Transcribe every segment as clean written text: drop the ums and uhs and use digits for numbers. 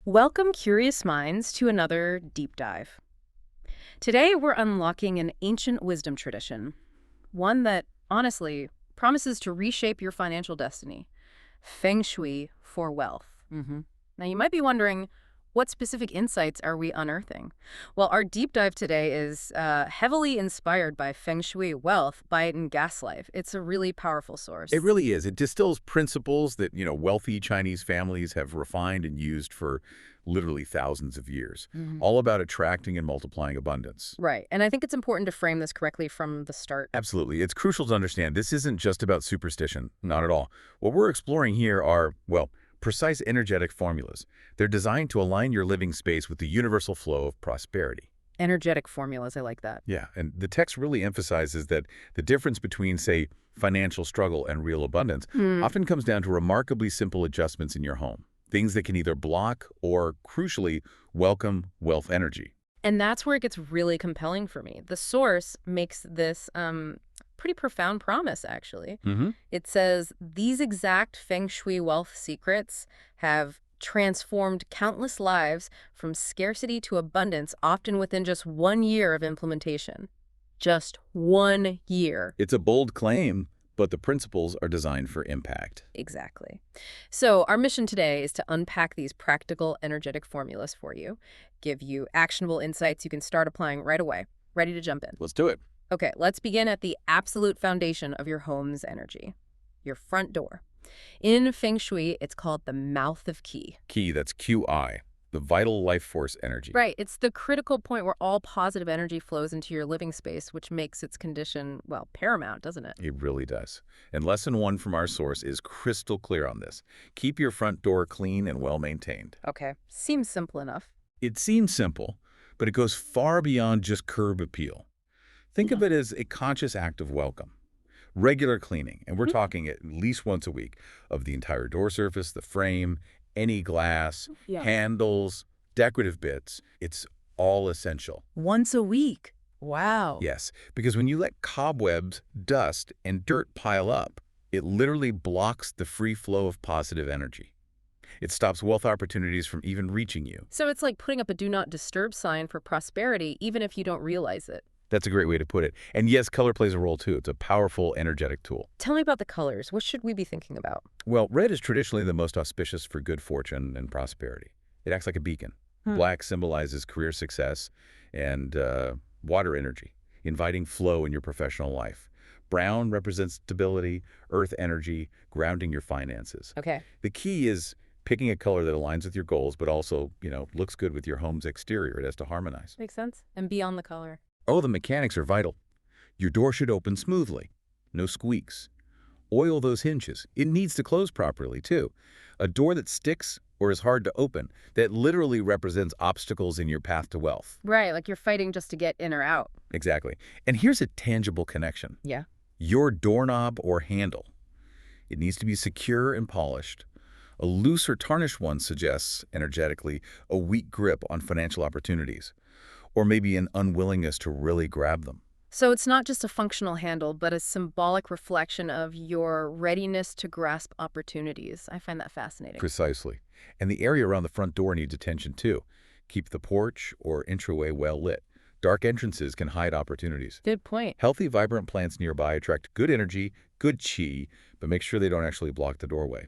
Welcome, curious minds, to another deep dive. Today, we're unlocking an ancient wisdom tradition, one that, honestly, promises to reshape your financial destiny. Feng Shui for wealth. Now, you might be wondering, what specific insights are we unearthing? Well, our deep dive today is heavily inspired by Feng Shui Wealth by Gaslife. It's a really powerful It source. really is. It distills principles that, wealthy Chinese families have refined and used for literally thousands of years, all about attracting and multiplying abundance. Right, and I think it's important to frame this correctly from the start. Absolutely. It's crucial to understand this isn't just about superstition, not at all. What we're exploring here are, well, precise energetic formulas. They're designed to align your living space with the universal flow of prosperity. Energetic formulas, I like that. Yeah, and the text really emphasizes that the difference between, say, financial struggle and real abundance often comes down to remarkably simple adjustments in your home, things that can either block or, crucially, welcome wealth energy. And that's where it gets really compelling for me. The source makes this pretty profound promise, actually. It says, these exact Feng Shui wealth secrets have transformed countless lives from scarcity to abundance, often within just 1 year of implementation. Just 1 year. It's a bold claim, but the principles are designed for impact. Exactly. So our mission today is to unpack these practical, energetic formulas for you, give you actionable insights you can start applying right away. Ready to jump in? Let's do it. Okay, let's begin at the absolute foundation of your home's energy, your front door. In Feng Shui, it's called the mouth of qi. Key, that's QI, the vital life force energy. Right, it's the critical point where all positive energy flows into your living space, which makes its condition, well, paramount, doesn't it? It really does. And lesson one from our source is crystal clear on this. Keep your front door clean and well-maintained. Okay, seems simple enough. It seems simple, but it goes far beyond just curb appeal. Think of it as a conscious act of welcome. Regular cleaning, and we're talking at least once a week, of the entire door surface, the frame, any glass, handles, decorative bits. It's all essential. Once a week. Wow. Yes, because when you let cobwebs, dust, and dirt pile up, it literally blocks the free flow of positive energy. It stops wealth opportunities from even reaching you. So it's like putting up a do not disturb sign for prosperity, even if you don't realize it. That's a great way to put it. And yes, color plays a role too. It's a powerful, energetic tool. Tell me about the colors. What should we be thinking about? Well, red is traditionally the most auspicious for good fortune and prosperity. It acts like a beacon. Black symbolizes career success and water energy, inviting flow in your professional life. Brown represents stability, earth energy, grounding your finances. Okay. The key is picking a color that aligns with your goals, but also, looks good with your home's exterior. It has to harmonize. Makes sense. And beyond the color. Oh, the mechanics are vital. Your door should open smoothly. No squeaks. Oil those hinges. It needs to close properly, too. A door that sticks or is hard to open, that literally represents obstacles in your path to wealth. Right, like you're fighting just to get in or out. Exactly. And here's a tangible connection. Yeah. Your doorknob or handle. It needs to be secure and polished. A loose or tarnished one suggests, energetically, a weak grip on financial opportunities, or maybe an unwillingness to really grab them. So it's not just a functional handle, but a symbolic reflection of your readiness to grasp opportunities. I find that fascinating. Precisely. And the area around the front door needs attention too. Keep the porch or entryway well lit. Dark entrances can hide opportunities. Good point. Healthy, vibrant plants nearby attract good energy, good qi, but make sure they don't actually block the doorway.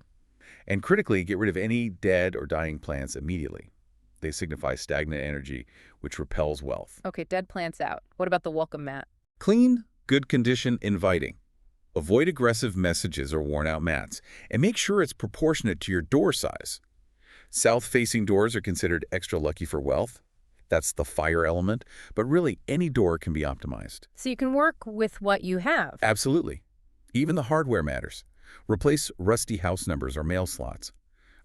And critically, get rid of any dead or dying plants immediately. They signify stagnant energy, which repels wealth. Okay, dead plants out. What about the welcome mat? Clean, good condition, inviting. Avoid aggressive messages or worn-out mats, and make sure it's proportionate to your door size. South-facing doors are considered extra lucky for wealth. That's the fire element, but really any door can be optimized. So you can work with what you have. Absolutely. Even the hardware matters. Replace rusty house numbers or mail slots.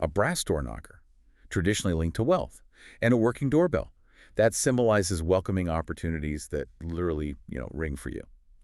A brass door knocker, traditionally linked to wealth, and a working doorbell. That symbolizes welcoming opportunities that literally, ring for you.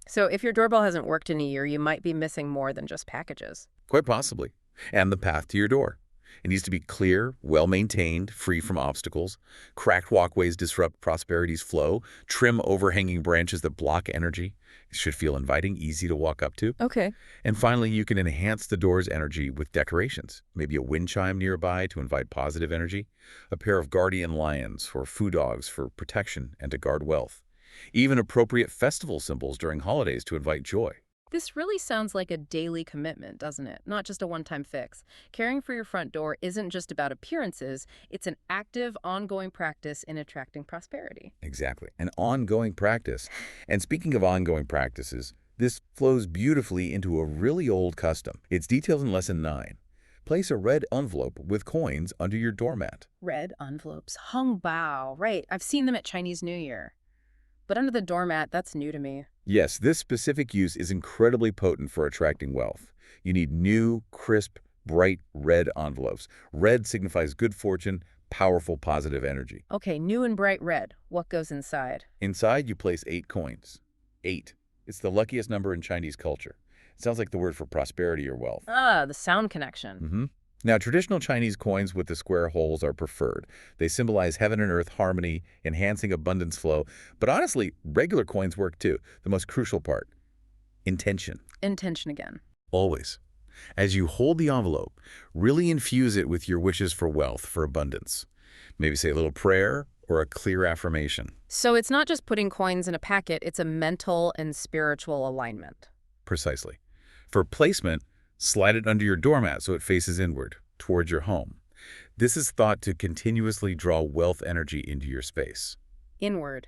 So if your doorbell hasn't worked in a year, you might be missing more than just packages. Quite possibly. And the path to your door. It needs to be clear, well-maintained, free from obstacles. Cracked walkways disrupt prosperity's flow. Trim overhanging branches that block energy. It should feel inviting, easy to walk up to. Okay. And finally, you can enhance the door's energy with decorations. Maybe a wind chime nearby to invite positive energy. A pair of guardian lions or foo dogs for protection and to guard wealth. Even appropriate festival symbols during holidays to invite joy. This really sounds like a daily commitment, doesn't it? Not just a one-time fix. Caring for your front door isn't just about appearances, it's an active, ongoing practice in attracting prosperity. Exactly. An ongoing practice. And speaking of ongoing practices, this flows beautifully into a really old custom. It's detailed in Lesson 9. Place a red envelope with coins under your doormat. Red envelopes, hung bao, right. I've seen them at Chinese New Year. But under the doormat, that's new to me. Yes, this specific use is incredibly potent for attracting wealth. You need new, crisp, bright red envelopes. Red signifies good fortune, powerful, positive energy. Okay, new and bright red. What goes inside? Inside, you place 8 coins. 8. It's the luckiest number in Chinese culture. It sounds like the word for prosperity or wealth. Ah, the sound connection. Now, traditional Chinese coins with the square holes are preferred. They symbolize heaven and earth harmony, enhancing abundance flow. But honestly, regular coins work too. The most crucial part, intention. Intention again. Always. As you hold the envelope, really infuse it with your wishes for wealth, for abundance. Maybe say a little prayer or a clear affirmation. So it's not just putting coins in a packet, it's a mental and spiritual alignment. Precisely. For placement, slide it under your doormat so it faces inward, towards your home. This is thought to continuously draw wealth energy into your space. Inward.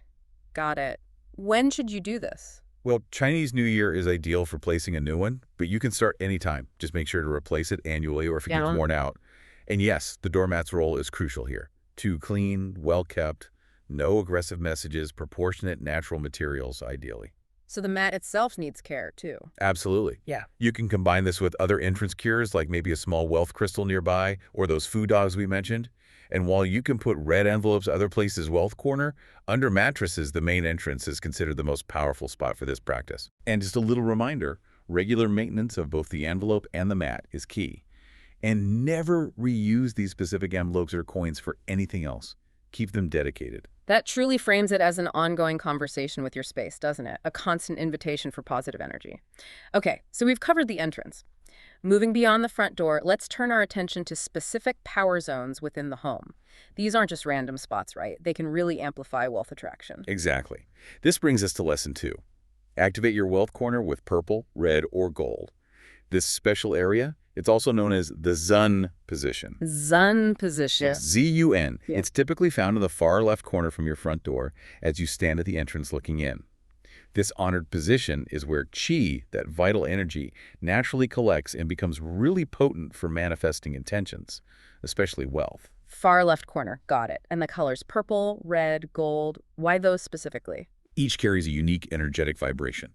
Got it. When should you do this? Well, Chinese New Year is ideal for placing a new one, but you can start anytime. Just make sure to replace it annually or if it gets worn out. And yes, the doormat's role is crucial here. Too clean, well-kept, no aggressive messages, proportionate natural materials, ideally. So the mat itself needs care, too. Absolutely. Yeah. You can combine this with other entrance cures, like maybe a small wealth crystal nearby, or those foo dogs we mentioned. And while you can put red envelopes other places' wealth corner, under mattresses, the main entrance is considered the most powerful spot for this practice. And just a little reminder, regular maintenance of both the envelope and the mat is key. And never reuse these specific envelopes or coins for anything else. Keep them dedicated. That truly frames it as an ongoing conversation with your space, doesn't it? A constant invitation for positive energy. Okay, so we've covered the entrance. Moving beyond the front door, let's turn our attention to specific power zones within the home. These aren't just random spots, right? They can really amplify wealth attraction. Exactly. This brings us to Lesson 2. Activate your wealth corner with purple, red, or gold. This special area, it's also known as the Zun position. Zun position. Z-U-N. Yeah. It's typically found in the far left corner from your front door as you stand at the entrance looking in. This honored position is where qi, that vital energy, naturally collects and becomes really potent for manifesting intentions, especially wealth. Far left corner. Got it. And the colors purple, red, gold. Why those specifically? Each carries a unique energetic vibration.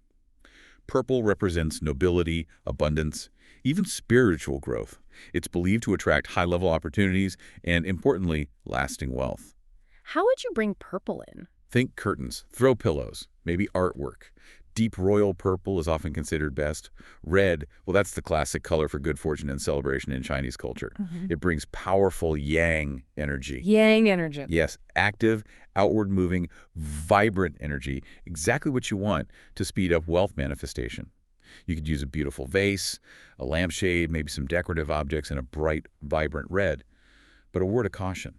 Purple represents nobility, abundance, even spiritual growth. It's believed to attract high-level opportunities and, importantly, lasting wealth. How would you bring purple in? Think curtains, throw pillows, maybe artwork. Deep royal purple is often considered best. Red, well, that's the classic color for good fortune and celebration in Chinese culture. It brings powerful yang energy. Yang energy. Yes, active, outward-moving, vibrant energy, exactly what you want to speed up wealth manifestation. You could use a beautiful vase, a lampshade, maybe some decorative objects in a bright, vibrant red. But a word of caution,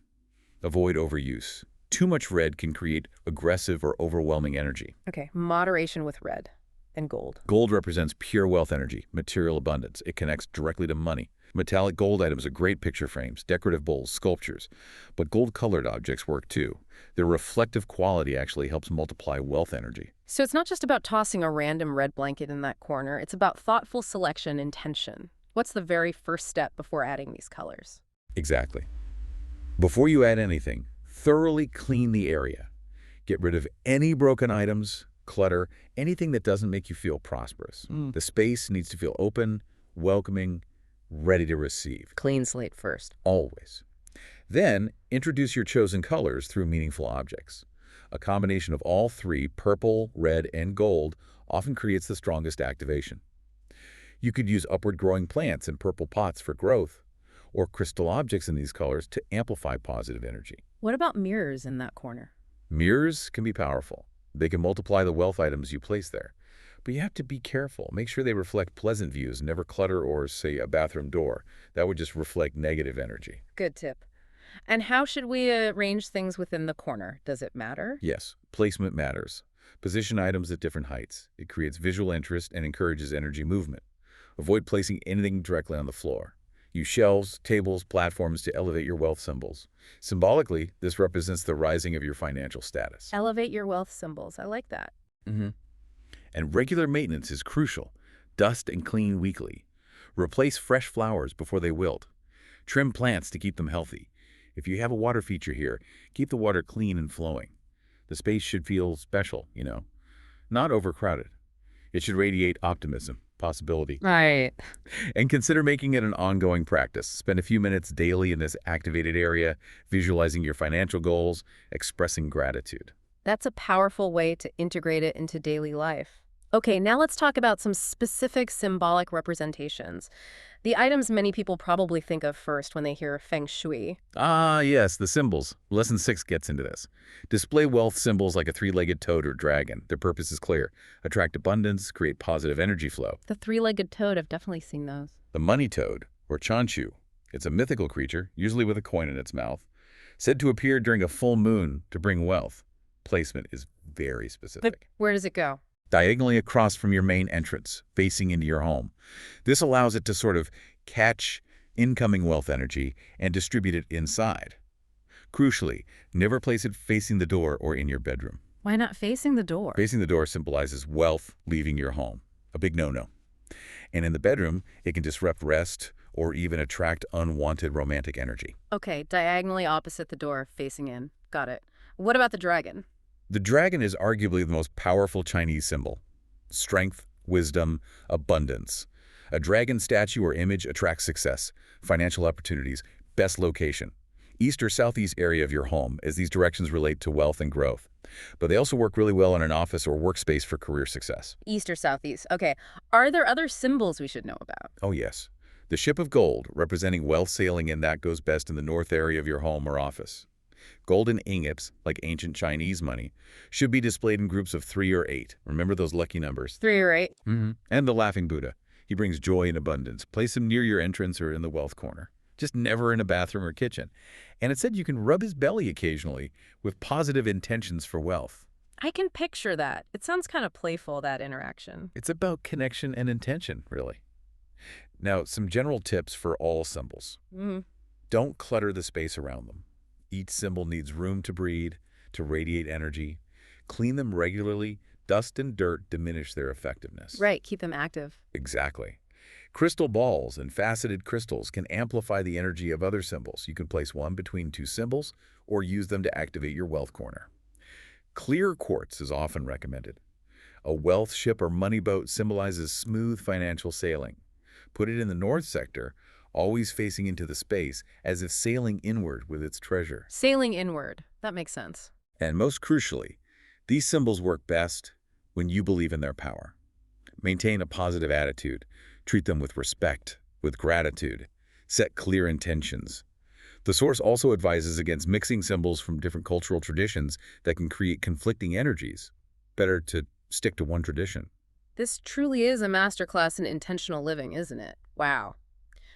avoid overuse. Too much red can create aggressive or overwhelming energy. Okay, moderation with red and gold. Gold represents pure wealth energy, material abundance. It connects directly to money. Metallic gold items are great picture frames, decorative bowls, sculptures. But gold-colored objects work too. Their reflective quality actually helps multiply wealth energy. So it's not just about tossing a random red blanket in that corner. It's about thoughtful selection and intention. What's the very first step before adding these colors? Exactly. Before you add anything, thoroughly clean the area. Get rid of any broken items, clutter, anything that doesn't make you feel prosperous. The space needs to feel open, welcoming, ready to receive. Clean slate first. Always. Then, introduce your chosen colors through meaningful objects. A combination of all three, purple, red, and gold, often creates the strongest activation. You could use upward growing plants in purple pots for growth, or crystal objects in these colors to amplify positive energy. What about mirrors in that corner? Mirrors can be powerful. They can multiply the wealth items you place there. But you have to be careful. Make sure they reflect pleasant views, never clutter or, say, a bathroom door. That would just reflect negative energy. Good tip. And how should we arrange things within the corner? Does it matter? Yes, placement matters. Position items at different heights. It creates visual interest and encourages energy movement. Avoid placing anything directly on the floor. Use shelves, tables, platforms to elevate your wealth symbols. Symbolically, this represents the rising of your financial status. Elevate your wealth symbols. I like that. Mhm. And regular maintenance is crucial. Dust and clean weekly. Replace fresh flowers before they wilt. Trim plants to keep them healthy. If you have a water feature here, keep the water clean and flowing. The space should feel special, not overcrowded. It should radiate optimism, possibility. Right. And consider making it an ongoing practice. Spend a few minutes daily in this activated area, visualizing your financial goals, expressing gratitude. That's a powerful way to integrate it into daily life. Okay, now let's talk about some specific symbolic representations. The items many people probably think of first when they hear Feng Shui. Ah, yes, the symbols. Lesson 6 gets into this. Display wealth symbols like a three-legged toad or dragon. Their purpose is clear. Attract abundance, create positive energy flow. The three-legged toad, I've definitely seen those. The money toad, or chanchu. It's a mythical creature, usually with a coin in its mouth, said to appear during a full moon to bring wealth. Placement is very But specific. where does it go? Diagonally across from your main entrance, facing into your home. This allows it to sort of catch incoming wealth energy and distribute it inside. Crucially, never place it facing the door or in your bedroom. Why not facing the door? Facing the door symbolizes wealth leaving your home, a big no-no. And in the bedroom, it can disrupt rest or even attract unwanted romantic energy. Okay, diagonally opposite the door, facing in. Got it. What about the dragon? The dragon is arguably the most powerful Chinese symbol. Strength, wisdom, abundance. A dragon statue or image attracts success, financial opportunities, best location. East or southeast area of your home, as these directions relate to wealth and growth. But they also work really well in an office or workspace for career success. East or southeast. Okay. Are there other symbols we should know about? Oh yes. The ship of gold, representing wealth sailing in, that goes best in the north area of your home or office. Golden ingots, like ancient Chinese money, should be displayed in groups of 3 or 8. Remember those lucky numbers? 3 or 8. And the laughing Buddha. He brings joy and abundance. Place him near your entrance or in the wealth corner. Just never in a bathroom or kitchen. And it said you can rub his belly occasionally with positive intentions for wealth. I can picture that. It sounds kind of playful, that interaction. It's about connection and intention, really. Now, some general tips for all symbols. Don't clutter the space around them. Each symbol needs room to breathe, to radiate energy. Clean them regularly. Dust and dirt diminish their effectiveness. Right, keep them active. Exactly. Crystal balls and faceted crystals can amplify the energy of other symbols. You can place one between 2 symbols or use them to activate your wealth corner. Clear quartz is often recommended. A wealth ship or money boat symbolizes smooth financial sailing. Put it in the north sector, always facing into the space, as if sailing inward with its treasure. Sailing inward. That makes sense. And most crucially, these symbols work best when you believe in their power. Maintain a positive attitude. Treat them with respect, with gratitude. Set clear intentions. The source also advises against mixing symbols from different cultural traditions that can create conflicting energies. Better to stick to one tradition. This truly is a masterclass in intentional living, isn't it? Wow.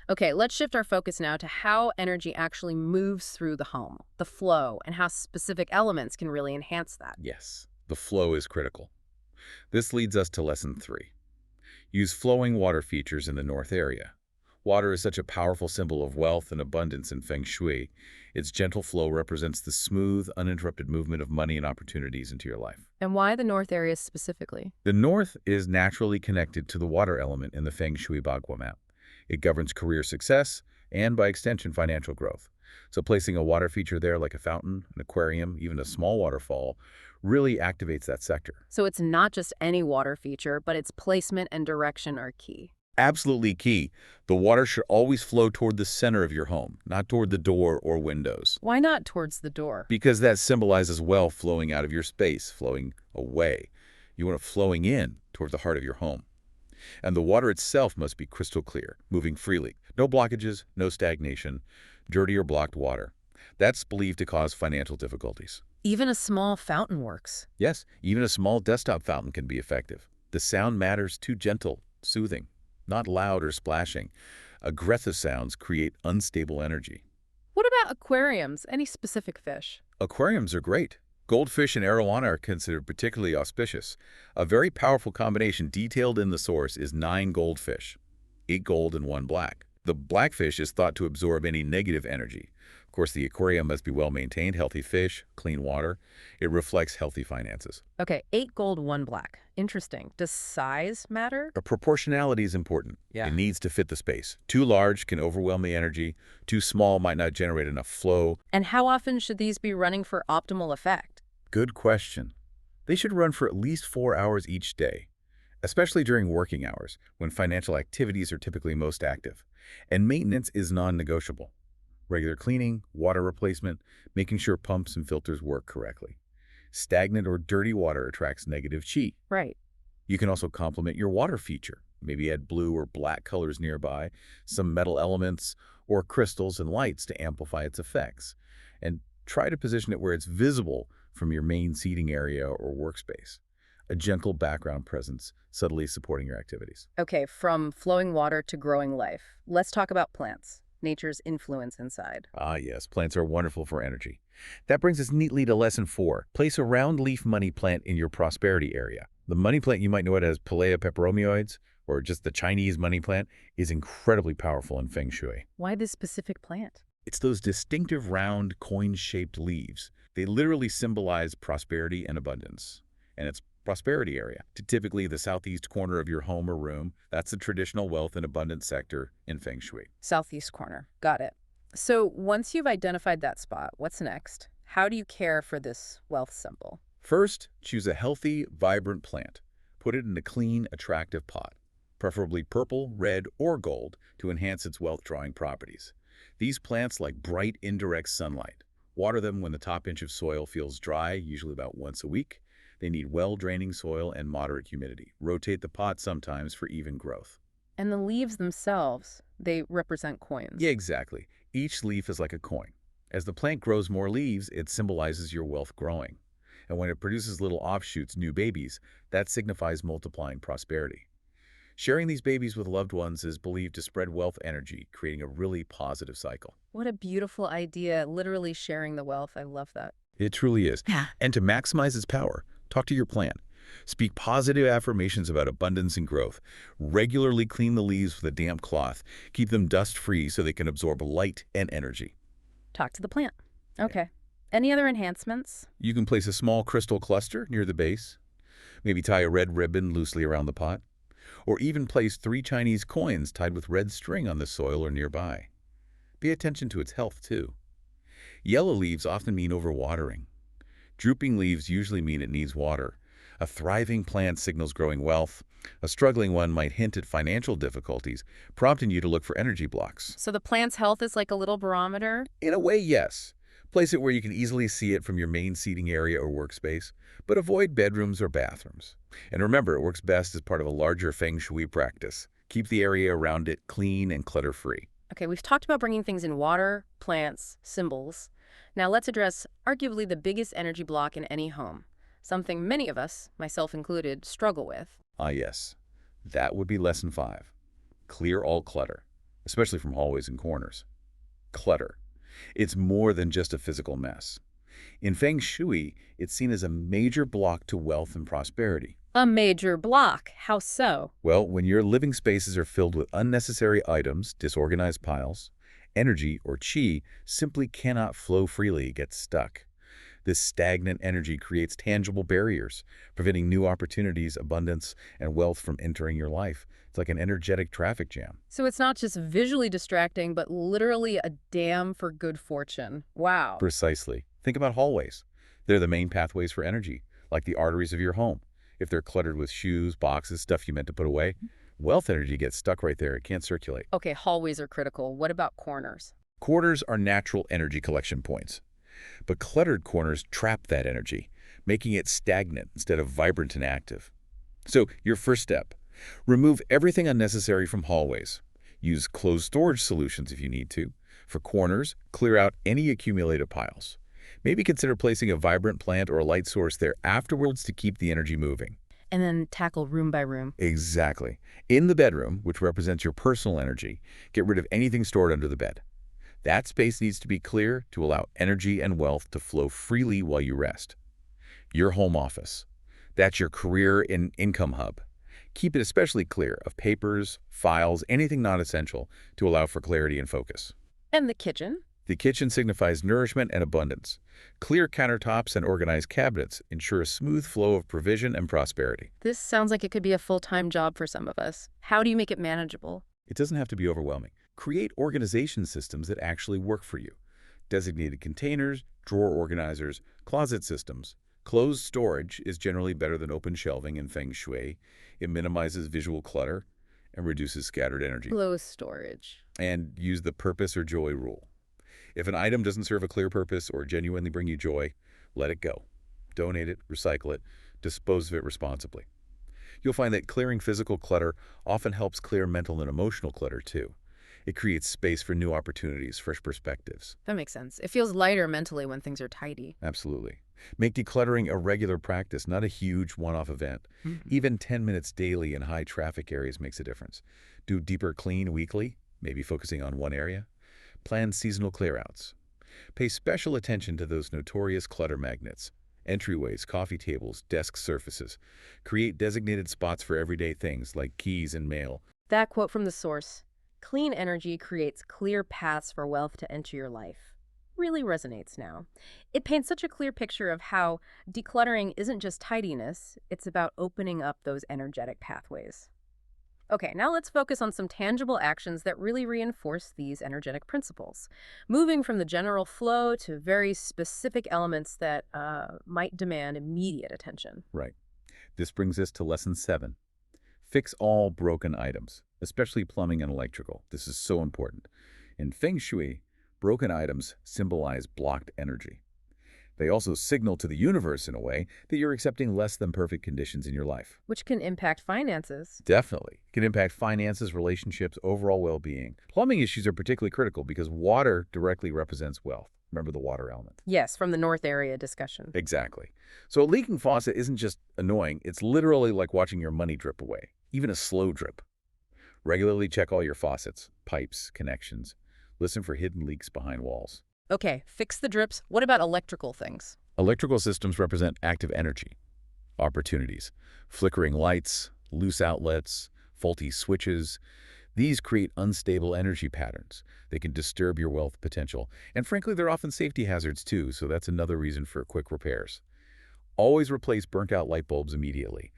Okay, let's shift our focus now to how energy actually moves through the home, the flow, and how specific elements can really enhance that. Yes, the flow is critical. This leads us to lesson 3. Use flowing water features in the north area. Water is such a powerful symbol of wealth and abundance in Feng Shui. Its gentle flow represents the smooth, uninterrupted movement of money and opportunities into your life. And why the north area specifically? The north is naturally connected to the water element in the Feng Shui Bagua map. It governs career success and, by extension, financial growth. So placing a water feature there, like a fountain, an aquarium, even a small waterfall, really activates that sector. So it's not just any water feature, but its placement and direction are key. Absolutely key. The water should always flow toward the center of your home, not toward the door or windows. Why not towards the door? Because that symbolizes wealth flowing out of your space, flowing away. You want it flowing in toward the heart of your home. And the water itself must be crystal clear, moving freely. No blockages, no stagnation, dirty or blocked water. That's believed to cause financial difficulties. Even a small fountain works. Yes, even a small desktop fountain can be effective. The sound matters too gentle, soothing, not loud or splashing. Aggressive sounds create unstable energy. What about aquariums? Any specific fish? Aquariums are great. Goldfish and arowana are considered particularly auspicious. A very powerful combination detailed in the source is 9 goldfish, 8 gold and 1 black. The blackfish is thought to absorb any negative energy. Of course, the aquarium must be well maintained, healthy fish, clean water. It reflects healthy finances. Okay, 8 gold, 1 black. Interesting. Does size matter? A proportionality is important. Yeah. It needs to fit the space. Too large can overwhelm the energy. Too small might not generate enough flow. And how often should these be running for optimal effect? Good question. They should run for at least 4 hours each day, especially during working hours, when financial activities are typically most active. And maintenance is non-negotiable. Regular cleaning, water replacement, making sure pumps and filters work correctly. Stagnant or dirty water attracts negative qi. Right. You can also complement your water feature. Maybe add blue or black colors nearby, some metal elements, or crystals and lights to amplify its effects. And try to position it where it's visible from your main seating area or workspace. A gentle background presence subtly supporting your activities. Okay, from flowing water to growing life. Let's talk about plants. Nature's influence inside. Ah, yes, plants are wonderful for energy. That brings us neatly to lesson 4. Place a round leaf money plant in your prosperity area. The money plant, you might know it as Pilea peperomioides, or just the Chinese money plant, is incredibly powerful in Feng Shui. Why this specific plant? It's those distinctive round coin-shaped leaves. They literally symbolize prosperity and abundance. And it's prosperity area, to typically the southeast corner of your home or room. That's the traditional wealth and abundance sector in Feng Shui. Southeast corner. Got it. So once you've identified that spot, what's next? How do you care for this wealth symbol? First, choose a healthy, vibrant plant. Put it in a clean, attractive pot, preferably purple, red, or gold, to enhance its wealth-drawing properties. These plants like bright, indirect sunlight. Water them when the top inch of soil feels dry, usually about once a week. They need well-draining soil and moderate humidity. Rotate the pot sometimes for even growth. And the leaves themselves, they represent coins. Yeah, exactly. Each leaf is like a coin. As the plant grows more leaves, it symbolizes your wealth growing. And when it produces little offshoots, new babies, that signifies multiplying prosperity. Sharing these babies with loved ones is believed to spread wealth energy, creating a really positive cycle. What a beautiful idea, literally sharing the wealth. I love that. It truly is. Yeah. And to maximize its power, talk to your plant. Speak positive affirmations about abundance and growth. Regularly clean the leaves with a damp cloth. Keep them dust-free so they can absorb light and energy. Talk to the plant. Okay. Any other enhancements? You can place a small crystal cluster near the base. Maybe tie a red ribbon loosely around the pot. Or even place 3 Chinese coins tied with red string on the soil or nearby. Pay attention to its health, too. Yellow leaves often mean overwatering. Drooping leaves usually mean it needs water. A thriving plant signals growing wealth. A struggling one might hint at financial difficulties, prompting you to look for energy blocks. So the plant's health is like a little barometer? In a way, yes. Place it where you can easily see it from your main seating area or workspace, but avoid bedrooms or bathrooms. And remember, it works best as part of a larger Feng Shui practice. Keep the area around it clean and clutter-free. Okay, we've talked about bringing things in water, plants, symbols. Now let's address arguably the biggest energy block in any home. Something many of us, myself included, struggle with. Ah, yes. That would be lesson 5. Clear all clutter, especially from hallways and corners. Clutter. It's more than just a physical mess. In Feng Shui, it's seen as a major block to wealth and prosperity. A major block. How so? Well, when your living spaces are filled with unnecessary items, disorganized piles, energy or qi simply cannot flow freely, it gets stuck. This stagnant energy creates tangible barriers, preventing new opportunities, abundance, and wealth from entering your life. It's like an energetic traffic jam. So it's not just visually distracting, but literally a dam for good fortune. Wow. Precisely. Think about hallways. They're the main pathways for energy, like the arteries of your home. If they're cluttered with shoes, boxes, stuff you meant to put away, wealth energy gets stuck right there. It can't circulate. Okay, hallways are critical. What about corners? Corners are natural energy collection points. But cluttered corners trap that energy, making it stagnant instead of vibrant and active. So, your first step, remove everything unnecessary from hallways. Use closed storage solutions if you need to. For corners, clear out any accumulated piles. Maybe consider placing a vibrant plant or a light source there afterwards to keep the energy moving. And then tackle room by room. Exactly. In the bedroom, which represents your personal energy, get rid of anything stored under the bed. That space needs to be clear to allow energy and wealth to flow freely while you rest. Your home office. That's your career and income hub. Keep it especially clear of papers, files, anything not essential to allow for clarity and focus. And the kitchen? The kitchen signifies nourishment and abundance. Clear countertops and organized cabinets ensure a smooth flow of provision and prosperity. This sounds like it could be a full-time job for some of us. How do you make it manageable? It doesn't have to be overwhelming. Create organization systems that actually work for you. Designated containers, drawer organizers, closet systems. Closed storage is generally better than open shelving in Feng Shui. It minimizes visual clutter and reduces scattered energy. Closed storage. And use the purpose or joy rule. If an item doesn't serve a clear purpose or genuinely bring you joy, let it go. Donate it, recycle it, dispose of it responsibly. You'll find that clearing physical clutter often helps clear mental and emotional clutter too. It creates space for new opportunities, fresh perspectives. That makes sense. It feels lighter mentally when things are tidy. Absolutely. Make decluttering a regular practice, not a huge one-off event. Even 10 minutes daily in high-traffic areas makes a difference. Do deeper clean weekly, maybe focusing on one area. Plan seasonal clearouts. Pay special attention to those notorious clutter magnets. Entryways, coffee tables, desk surfaces. Create designated spots for everyday things like keys and mail. That quote from the source, "Clean energy creates clear paths for wealth to enter your life," really resonates now. It paints such a clear picture of how decluttering isn't just tidiness, it's about opening up those energetic pathways. Okay, now let's focus on some tangible actions that really reinforce these energetic principles, moving from the general flow to very specific elements that might demand immediate attention. Right. This brings us to lesson 7. Fix all broken items, especially plumbing and electrical. This is so important. In Feng Shui, broken items symbolize blocked energy. They also signal to the universe in a way that you're accepting less than perfect conditions in your life. Which can impact finances. Definitely. It can impact finances, relationships, overall well-being. Plumbing issues are particularly critical because water directly represents wealth. Remember the water element? Yes, from the North area discussion. Exactly. So a leaking faucet isn't just annoying. It's literally like watching your money drip away, even a slow drip. Regularly check all your faucets, pipes, connections. Listen for hidden leaks behind walls. Okay, fix the drips. What about electrical things? Electrical systems represent active energy, opportunities, flickering lights, loose outlets, faulty switches. These create unstable energy patterns. They can disturb your wealth potential. And frankly, they're often safety hazards too, so that's another reason for quick repairs. Always replace burnt-out light bulbs immediately.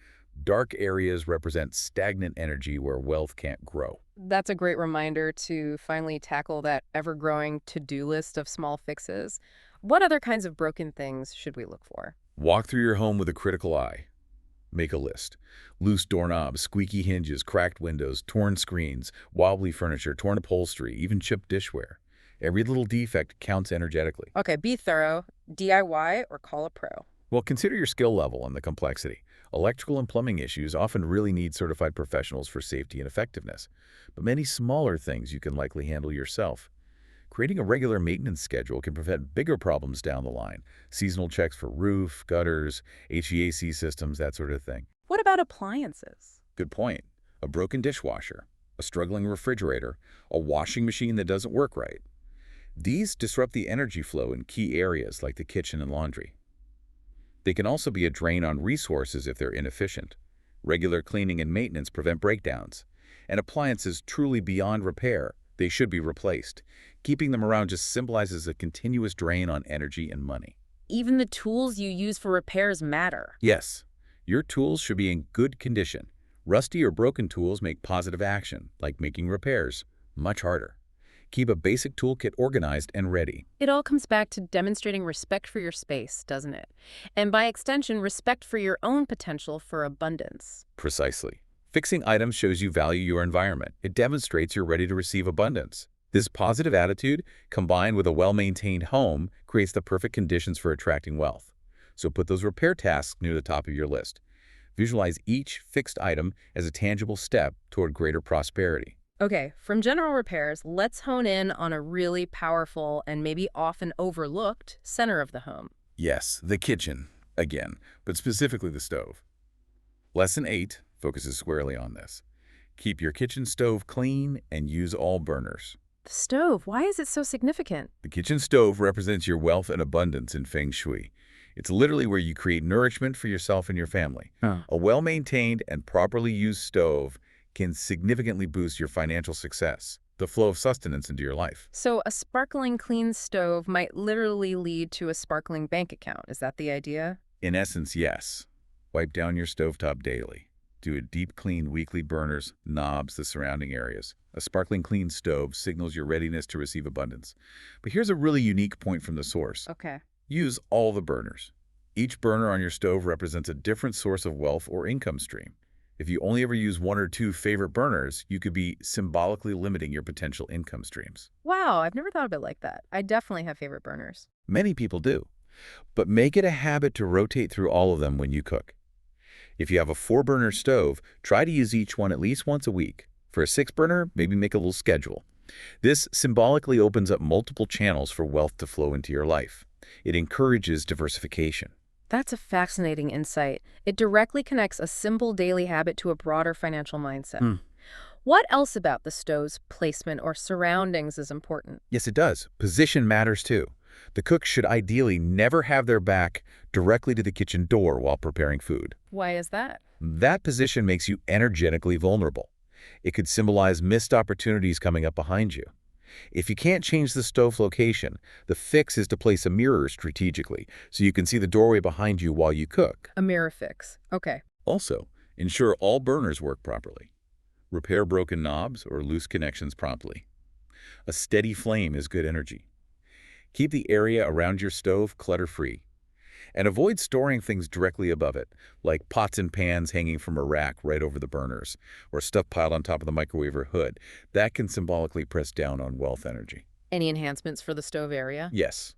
Dark areas represent stagnant energy where wealth can't grow. That's a great reminder to finally tackle that ever-growing to-do list of small fixes. What other kinds of broken things should we look for? Walk through your home with a critical eye. Make a list. Loose doorknobs, squeaky hinges, cracked windows, torn screens, wobbly furniture, torn upholstery, even chipped dishware. Every little defect counts energetically. Okay, be thorough. DIY or call a pro. Well, consider your skill level and the complexity. Electrical and plumbing issues often really need certified professionals for safety and effectiveness, but many smaller things you can likely handle yourself. Creating a regular maintenance schedule can prevent bigger problems down the line. Seasonal checks for roof, gutters, HVAC systems, that sort of thing. What about appliances? Good point. A broken dishwasher, a struggling refrigerator, a washing machine that doesn't work right. These disrupt the energy flow in key areas like the kitchen and laundry. They can also be a drain on resources if they're inefficient. Regular cleaning and maintenance prevent breakdowns. And appliances truly beyond repair, they should be replaced. Keeping them around just symbolizes a continuous drain on energy and money. Even the tools you use for repairs matter. Yes, your tools should be in good condition. Rusty or broken tools make positive action, like making repairs, much harder. Keep a basic toolkit organized and ready. It all comes back to demonstrating respect for your space, doesn't it? And by extension, respect for your own potential for abundance. Precisely. Fixing items shows you value your environment. It demonstrates you're ready to receive abundance. This positive attitude, combined with a well-maintained home, creates the perfect conditions for attracting wealth. So put those repair tasks near the top of your list. Visualize each fixed item as a tangible step toward greater prosperity. Okay, from general repairs, let's hone in on a really powerful and maybe often overlooked center of the home. Yes, the kitchen, again, but specifically the stove. Lesson 8 focuses squarely on this. Keep your kitchen stove clean and use all burners. The stove, why is it so significant? The kitchen stove represents your wealth and abundance in Feng Shui. It's literally where you create nourishment for yourself and your family. Huh. A well-maintained and properly used stove can significantly boost your financial success, the flow of sustenance into your life. So a sparkling clean stove might literally lead to a sparkling bank account. Is that the idea? In essence, yes. Wipe down your stovetop daily. Do a deep clean weekly burners, knobs, the surrounding areas. A sparkling clean stove signals your readiness to receive abundance. But here's a really unique point from the source. Okay. Use all the burners. Each burner on your stove represents a different source of wealth or income stream. If you only ever use one or two favorite burners, you could be symbolically limiting your potential income streams. Wow, I've never thought of it like that. I definitely have favorite burners. Many people do, but make it a habit to rotate through all of them when you cook. If you have a 4-burner stove, try to use each one at least once a week. For a 6-burner, maybe make a little schedule. This symbolically opens up multiple channels for wealth to flow into your life. It encourages diversification. That's a fascinating insight. It directly connects a simple daily habit to a broader financial mindset. Hmm. What else about the stove's placement or surroundings is important? Yes, it does. Position matters too. The cook should ideally never have their back directly to the kitchen door while preparing food. Why is that? That position makes you energetically vulnerable. It could symbolize missed opportunities coming up behind you. If you can't change the stove location, the fix is to place a mirror strategically so you can see the doorway behind you while you cook. A mirror fix. Okay. Also, ensure all burners work properly. Repair broken knobs or loose connections promptly. A steady flame is good energy. Keep the area around your stove clutter-free. And avoid storing things directly above it, like pots and pans hanging from a rack right over the burners, or stuff piled on top of the microwave or hood. That can symbolically press down on wealth energy. Any enhancements for the stove area? Yes.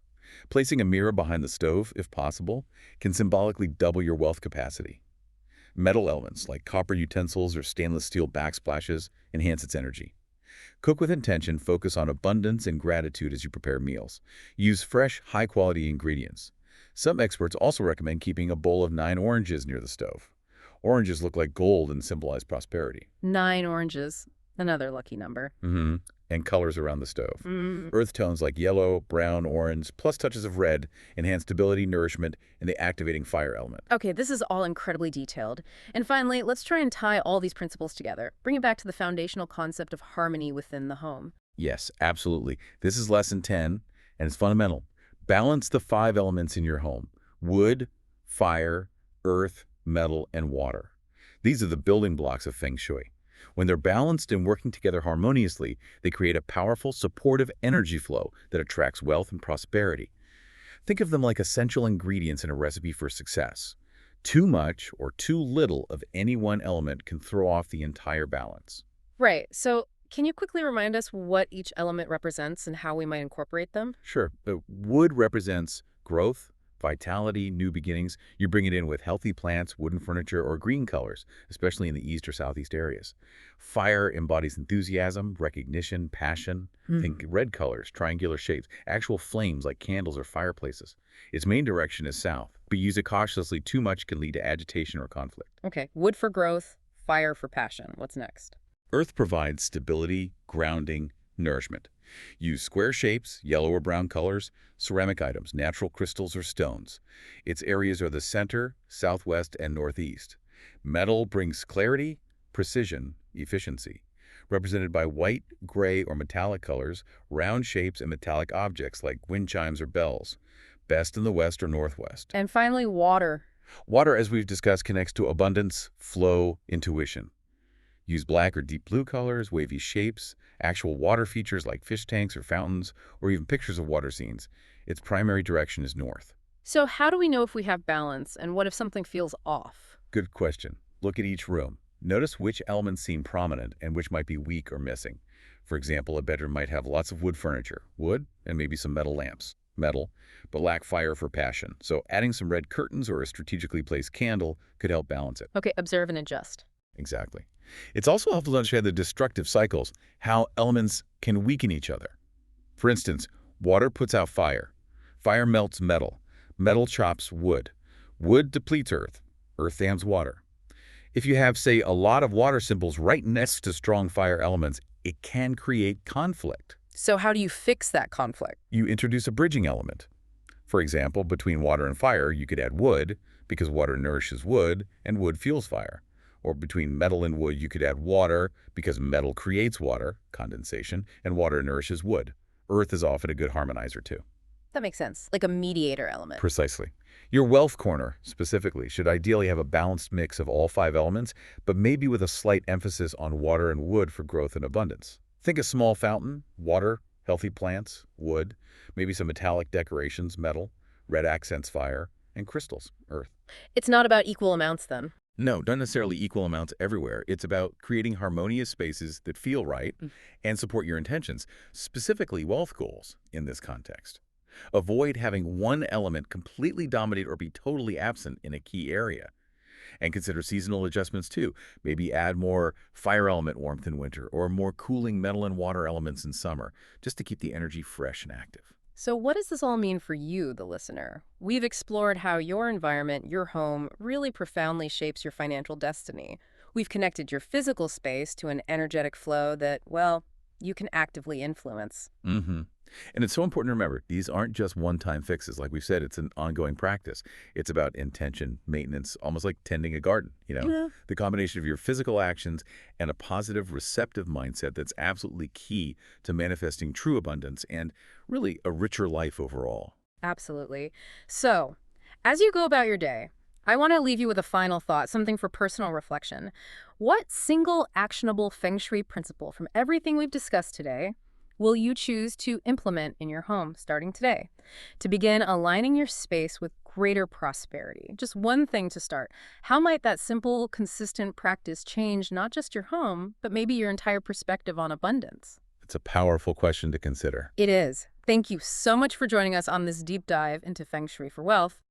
Placing a mirror behind the stove, if possible, can symbolically double your wealth capacity. Metal elements like copper utensils or stainless steel backsplashes enhance its energy. Cook with intention, focus on abundance and gratitude as you prepare meals. Use fresh, high-quality ingredients. Some experts also recommend keeping a bowl of 9 oranges near the stove. Oranges look like gold and symbolize prosperity. 9 oranges. Another lucky number. And colors around the stove. Mm. Earth tones like yellow, brown, orange, plus touches of red enhance stability, nourishment, and the activating fire element. Okay, this is all incredibly detailed. And finally, let's try and tie all these principles together. Bring it back to the foundational concept of harmony within the home. Yes, absolutely. This is lesson 10, and it's fundamental. Balance the 5 elements in your home: wood, fire, earth, metal, and water. These are the building blocks of Feng Shui. When they're balanced and working together harmoniously, they create a powerful, supportive energy flow that attracts wealth and prosperity. Think of them like essential ingredients in a recipe for success. Too much or too little of any one element can throw off the entire balance. Right. So can you quickly remind us what each element represents and how we might incorporate them? Sure, wood represents growth, vitality, new beginnings. You bring it in with healthy plants, wooden furniture, or green colors, especially in the east or southeast areas. Fire embodies enthusiasm, recognition, passion. Think red colors, triangular shapes, actual flames like candles or fireplaces. Its main direction is south, but use it cautiously. Too much can lead to agitation or conflict. Okay, wood for growth, fire for passion. What's next? Earth provides stability, grounding, nourishment. Use square shapes, yellow or brown colors, ceramic items, natural crystals or stones. Its areas are the center, southwest, and northeast. Metal brings clarity, precision, efficiency. Represented by white, gray, or metallic colors, round shapes, and metallic objects like wind chimes or bells. Best in the west or northwest. And finally, water. Water, as we've discussed, connects to abundance, flow, intuition. Use black or deep blue colors, wavy shapes, actual water features like fish tanks or fountains, or even pictures of water scenes. Its primary direction is north. So how do we know if we have balance, and what if something feels off? Good question. Look at each room. Notice which elements seem prominent and which might be weak or missing. For example, a bedroom might have lots of wood furniture, wood, and maybe some metal lamps, metal, but lack fire for passion. So adding some red curtains or a strategically placed candle could help balance it. Okay, observe and adjust. Exactly. It's also helpful to understand the destructive cycles, how elements can weaken each other. For instance, water puts out fire. Fire melts metal. Metal chops wood. Wood depletes earth. Earth dams water. If you have, say, a lot of water symbols right next to strong fire elements, it can create conflict. So how do you fix that conflict? You introduce a bridging element. For example, between water and fire, you could add wood, because water nourishes wood, and wood fuels fire. Or between metal and wood, you could add water, because metal creates water, condensation, and water nourishes wood. Earth is often a good harmonizer, too. That makes sense, like a mediator element. Precisely. Your wealth corner, specifically, should ideally have a balanced mix of all 5 elements, but maybe with a slight emphasis on water and wood for growth and abundance. Think a small fountain, water, healthy plants, wood, maybe some metallic decorations, metal, red accents, fire, and crystals, earth. It's not about equal amounts then. No, not necessarily equal amounts everywhere. It's about creating harmonious spaces that feel right and support your intentions, specifically wealth goals in this context. Avoid having one element completely dominate or be totally absent in a key area. And consider seasonal adjustments too. Maybe add more fire element warmth in winter or more cooling metal and water elements in summer, just to keep the energy fresh and active. So what does this all mean for you, the listener? We've explored how your environment, your home, really profoundly shapes your financial destiny. We've connected your physical space to an energetic flow that, well, you can actively influence. Mm-hmm. And it's so important to remember, these aren't just one-time fixes. Like we said, it's an ongoing practice. It's about intention, maintenance, almost like tending a garden. Yeah. The combination of your physical actions and a positive, receptive mindset that's absolutely key to manifesting true abundance and really a richer life overall. Absolutely. So, as you go about your day, I want to leave you with a final thought, something for personal reflection. What single actionable Feng Shui principle from everything we've discussed today will you choose to implement in your home starting today to begin aligning your space with greater prosperity? Just one thing to start. How might that simple, consistent practice change not just your home, but maybe your entire perspective on abundance? It's a powerful question to consider. It is. Thank you so much for joining us on this deep dive into Feng Shui for Wealth.